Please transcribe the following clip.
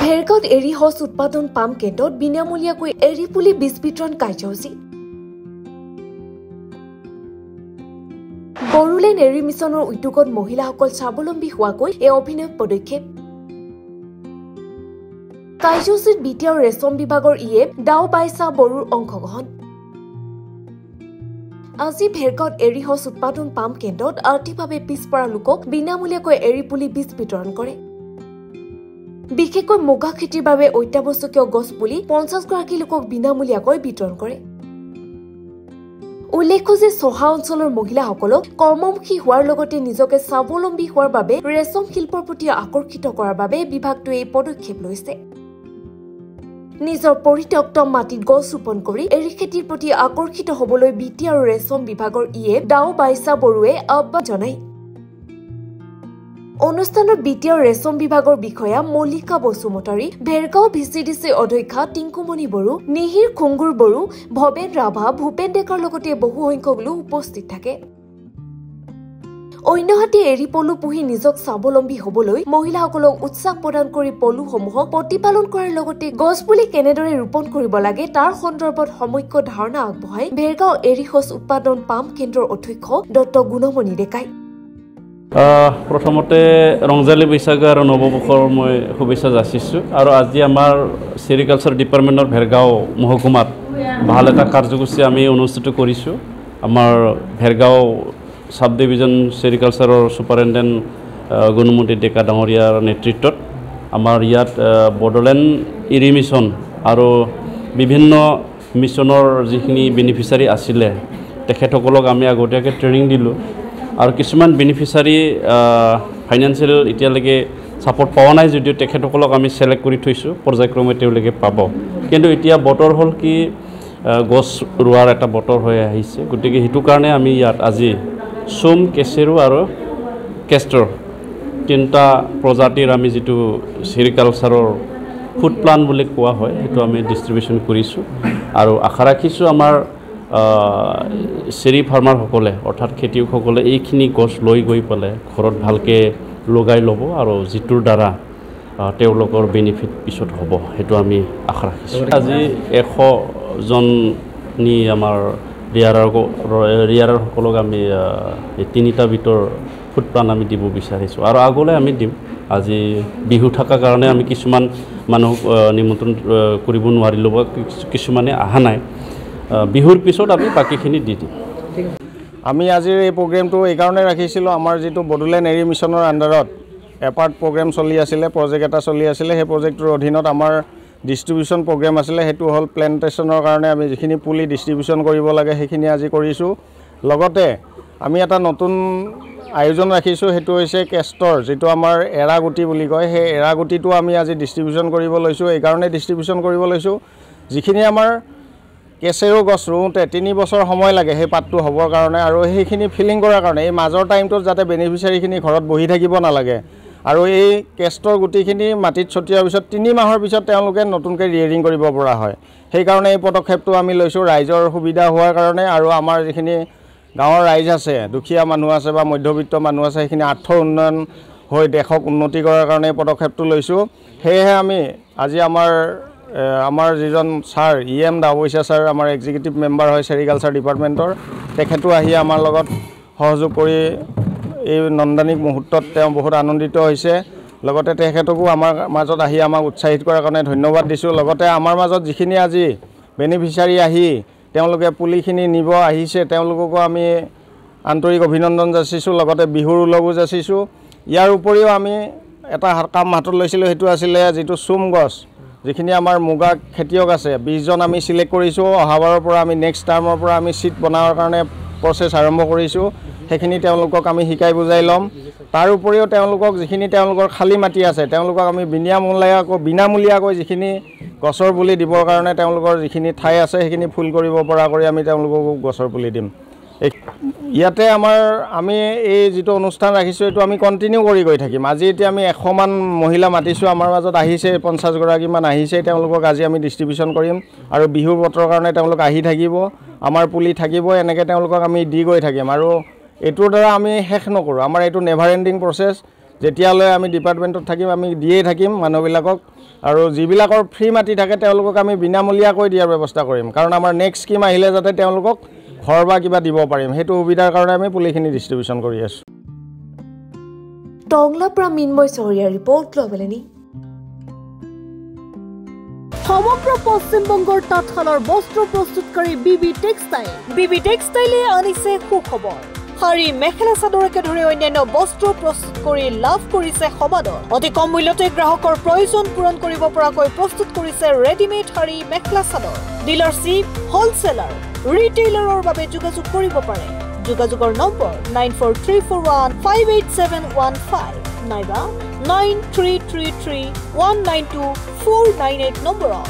ভেৰগাঁৱত এৰি সঁচ উৎপাদন পাম কেন্দ্ৰত বিনামূলীয়াকৈ এৰি পুলি বীজ বিতৰণ কাৰ্যসূচী। বড়োলেণ্ড এৰি মিছনৰ উদ্যোগত মহিলাসকল স্বাৱলম্বী হোৱাকৈ এই অভিনৱ পদক্ষেপ। কাৰ্যসূচীত বিটি আৰু ৰেচম বিভাগৰ দাও বাইচা বড়োৰ অংশগ্ৰহণ। আজি ভেৰগাঁৱত এৰি সঁচ উৎপাদন পাম কেন্দ্ৰত আৰ্থিকভাৱে পিছপৰা লোকক বিনামূলীয়াকৈ এৰি পুলি বীজ বিতৰণ কৰে। বিশেষকৈ মুগা খেতিৰ বাবে অত্যাৱশ্যকীয় গছ পুলি 50 গৰাকী লোকক বিনামূলীয়াকৈ বিতৰণ কৰে। উল্লেখ্য যে চহা অঞ্চলৰ মহিলাসকলক কৰ্মমুখী হোৱাৰ লগতে নিজকে স্বাৱলম্বী হোৱাৰ বাবে ৰেচম শিল্পৰ প্ৰতি আকৰ্ষিত কৰাৰ বাবে বিভাগটোৱে এই পদক্ষেপ লৈছে। নিজৰ পৰিত্যক্ত মাটিত গছ ৰোপণ কৰি এৰি খেতিৰ প্ৰতি আকৰ্ষিত হবলৈ বিটি আৰু ৰেচম বিভাগৰ দাও বাইচা বড়োৱে আহ্বান জনায়। অনুষ্ঠানত বিটি আৰু ৰেচম বিভাগৰ বিষয়া মল্লিকা বসুমতাৰী, ভেৰগাঁও ভিচিডিচি অধ্যক্ষা টিংকুমণি বড়ো, নিহিৰ খুংগুৰ বড়ো, ভৱেন ৰাভা, ভূপেন ডেকাৰ লগতে বহু সংখ্যক লোক উপস্থিত থাকে। অন্যহাতে এৰি পলু পুহি নিজক স্বাৱলম্বী হবলৈ মহিলাসকলক উৎসাহ প্ৰদান কৰি পলুসমূহক প্ৰতিপালন কৰাৰ লগতে গছপুলি কেনেদৰে ৰোপণ কৰিব লাগে তাৰ সন্দৰ্ভত সমগ্ৰ ধাৰণা আগবঢ়াই ভেৰগাঁও এৰি সঁচ উৎপাদন পাম কেন্দ্ৰৰ অধ্যক্ষ ডক্টৰ গুণমণি ডেকাই। প্ৰথমতে ৰংজালী বৈশাখ আৰু নৱবৰ্ষৰ মই শুভেচ্ছা যাচিছোঁ। আৰু আজি আমাৰ চেৰিকালচাৰ ডিপাৰ্টমেণ্টৰ ভেৰগাঁও মহকুমাত ভাল এটা কাৰ্যসূচী আমি অনুষ্ঠিত কৰিছোঁ। আমাৰ ভেৰগাঁও সাব ডিভিজন চেৰিকালচাৰৰ ছুপাৰিণ্টেণ্ডেণ্ট গুণমণি ডেকা ডাঙৰীয়াৰ নেতৃত্বত আমাৰ ইয়াত বড়োলেণ্ড এৰি মিছন আৰু বিভিন্ন মিছনৰ যিখিনি বেনিফিচাৰী আছিলে তেখেতসকলক আমি আগতীয়াকৈ ট্ৰেইনিং দিলোঁ। আৰু কিছুমান বেনিফিচাৰী ফাইনেন্সিয়েল এতিয়ালৈকে ছাপৰ্ট পোৱা নাই যদিও তেখেতসকলক আমি ছিলেক্ট কৰি থৈছোঁ, পৰ্যায়ক্ৰমে তেওঁলোকে পাব। কিন্তু এতিয়া বতৰ হ'ল কি গছ ৰোৱাৰ এটা বতৰ হৈ আহিছে, গতিকে সেইটো কাৰণে আমি ইয়াত আজি চোম, কেচেৰু আৰু কেষ্টৰ তিনিটা প্ৰজাতিৰ আমি যিটো চেৰিকালচাৰৰ ফুড প্লান বুলি কোৱা হয় সেইটো আমি ডিষ্ট্ৰিবিউশ্যন কৰিছোঁ। আৰু আশা ৰাখিছোঁ আমাৰ চেৰি ফাৰ্মাৰসকলে অৰ্থাৎ খেতিয়কসকলে এইখিনি গছ লৈ গৈ পেলাই ঘৰত ভালকৈ লগাই ল'ব আৰু যিটোৰ দ্বাৰা তেওঁলোকৰ বেনিফিট পিছত হ'ব সেইটো আমি আশা ৰাখিছোঁ। আজি 100জনী আমাৰ ৰিয়াৰসকলক আমি এই তিনিটা বিধৰ ফুড প্লান আমি দিব বিচাৰিছোঁ আৰু আগলৈ আমি দিম। আজি বিহু থকাৰ কাৰণে আমি কিছুমান মানুহক নিমন্ত্ৰণ কৰিব নোৱাৰিলোঁ বা কিছুমানে অহা নাই। বিহুৰ পিছত আমি বাকীখিনি দি দিম। আমি আজিৰ এই প্ৰগ্ৰেমটো এইকাৰণে ৰাখিছিলোঁ, আমাৰ যিটো বড়োলেণ্ড এৰি মিছনৰ আণ্ডাৰত এপাৰ্ট প্ৰগ্ৰেম চলি আছিলে, প্ৰজেক্ট এটা চলি আছিলে। সেই প্ৰজেক্টটোৰ অধীনত আমাৰ ডিষ্ট্ৰিবিউশ্যন প্ৰগ্ৰেম আছিলে। সেইটো হ'ল প্লেণ্টেশ্যনৰ কাৰণে আমি যিখিনি পুলি ডিষ্ট্ৰিবিউশ্যন কৰিব লাগে সেইখিনি আজি কৰিছোঁ। লগতে আমি এটা নতুন আয়োজন ৰাখিছোঁ, সেইটো হৈছে কেষ্টৰ, যিটো আমাৰ এৰাগুটি বুলি কয়। সেই এৰাগুটিটো আমি আজি ডিষ্ট্ৰিবিউশ্যন কৰিব লৈছোঁ। এইকাৰণে ডিষ্ট্ৰিবিউশ্যন কৰিব লৈছোঁ, যিখিনি আমাৰ কেচেৰু গছ ৰুওঁতে 3 বছৰ সময় লাগে সেই পাতটো হ'বৰ কাৰণে, আৰু সেইখিনি ফিলিং কৰাৰ কাৰণে এই মাজৰ টাইমটোত যাতে বেনিফিচিয়াৰীখিনি ঘৰত বহি থাকিব নালাগে। আৰু এই কেষ্টৰ গুটিখিনি মাটিত ছটিওৱাৰ পিছত 3 মাহৰ পিছত তেওঁলোকে নতুনকৈ ৰিয়েৰিং কৰিব পৰা হয়। সেইকাৰণে এই পদক্ষেপটো আমি লৈছোঁ ৰাইজৰ সুবিধা হোৱাৰ কাৰণে। আৰু আমাৰ যিখিনি গাঁৱৰ ৰাইজ আছে, দুখীয়া মানুহ আছে বা মধ্যবিত্ত মানুহ আছে, সেইখিনি আৰ্থৰ উন্নয়ন হৈ দেশক উন্নতি কৰাৰ কাৰণে এই পদক্ষেপটো লৈছোঁ। সেয়েহে আমি আজি আমাৰ যিজন ছাৰ দাও বাইচা ছাৰ আমাৰ এক্সিকিউটিভ মেম্বাৰ হয় চেৰিকালচাৰ ডিপাৰ্টমেণ্টৰ, তেখেতো আহি আমাৰ লগত সহযোগ কৰি এই নন্দানিক মুহূৰ্তত তেওঁ বহুত আনন্দিত হৈছে। লগতে তেখেতকো আমাৰ মাজত আহি আমাক উৎসাহিত কৰাৰ কাৰণে ধন্যবাদ দিছোঁ। লগতে আমাৰ মাজত যিখিনি আজি বেনিফিচিয়াৰী আহি তেওঁলোকে পুলিখিনি নিব আহিছে তেওঁলোককো আমি আন্তৰিক অভিনন্দন যাচিছোঁ, লগতে বিহুৰ ওলগো যাচিছোঁ। ইয়াৰ উপৰিও আমি এটা কাম হাতত লৈছিলোঁ, সেইটো আছিলে যিটো চোম গছ, যিখিনি আমাৰ মুগা খেতিয়ক আছে 20জন আমি চিলেক্ট কৰিছোঁ। অহাবাৰৰ পৰা আমি নেক্সট টাৰ্মৰ পৰা আমি চিট বনাবৰ কাৰণে প্ৰচেছ আৰম্ভ কৰিছোঁ। সেইখিনি তেওঁলোকক আমি শিকাই বুজাই ল'ম। তাৰ উপৰিও তেওঁলোকক যিখিনি তেওঁলোকৰ খালী মাটি আছে তেওঁলোকক আমি বিনামূলীয়াকৈ যিখিনি গছৰ পুলি দিবৰ কাৰণে তেওঁলোকৰ যিখিনি ঠাই আছে সেইখিনি ফুল কৰিব পৰা কৰি আমি তেওঁলোককো গছৰ পুলি দিম। ইয়াতে আমি এই যিটো অনুষ্ঠান ৰাখিছোঁ এইটো আমি কণ্টিনিউ কৰি গৈ থাকিম। আজি এতিয়া আমি 100মান মহিলা মাতিছোঁ, আমাৰ মাজত আহিছে 50 গৰাকীমান আহিছে। তেওঁলোকক আজি আমি ডিষ্ট্ৰিবিউশ্যন কৰিম আৰু বিহুৰ বতৰৰ কাৰণে তেওঁলোক আহি থাকিব, আমাৰ পুলি থাকিব, এনেকৈ তেওঁলোকক আমি দি গৈ থাকিম। আৰু এইটোৰ দ্বাৰা আমি শেষ নকৰোঁ, আমাৰ এইটো নেভাৰ এণ্ডিং প্ৰচেছ। যেতিয়ালৈ আমি ডিপাৰ্টমেণ্টত থাকিম আমি দিয়েই থাকিম মানুহবিলাকক। আৰু যিবিলাকৰ ফ্ৰী মাটি থাকে তেওঁলোকক আমি বিনামূলীয়াকৈ দিয়াৰ ব্যৱস্থা কৰিম কাৰণ আমাৰ নেক্সট স্কিম আহিলে যাতে তেওঁলোকক ঘৰ বা কিবা দিব পাৰিম সেইটো সুবিধাৰ কাৰণে আমি পুলিখিনি ডিষ্ট্ৰিবিউচন কৰি আছোঁ টংলাৰ পৰা মিনময় চহৰীয়া ৰিপৰ্ট গ্লোবেল এনি সমগ্ৰ পশ্চিম বংগৰ তাঁতশালৰ বস্ত্ৰ প্ৰস্তুতকাৰী বিবি টেক্সটাইলে আনিছে সুখবৰ শাৰী মেখেলা চাদৰকে ধৰি অন্যান্য বস্ত্ৰ প্ৰস্তুত কৰি লাভ কৰিছে সমাদৰ অতি কম মূল্যতে গ্ৰাহকৰ প্ৰয়োজন পূৰণ কৰিব পৰাকৈ প্ৰস্তুত কৰিছে ৰেডিমেড শাৰী মেখেলা চাদৰ ডিলাৰশ্বিপ হোলচেলাৰ ৰিটেইলাৰৰ বাবে যোগাযোগ কৰিব পাৰে যোগাযোগৰ নম্বৰ 9434158715 নাইবা 9333192498 নম্বৰত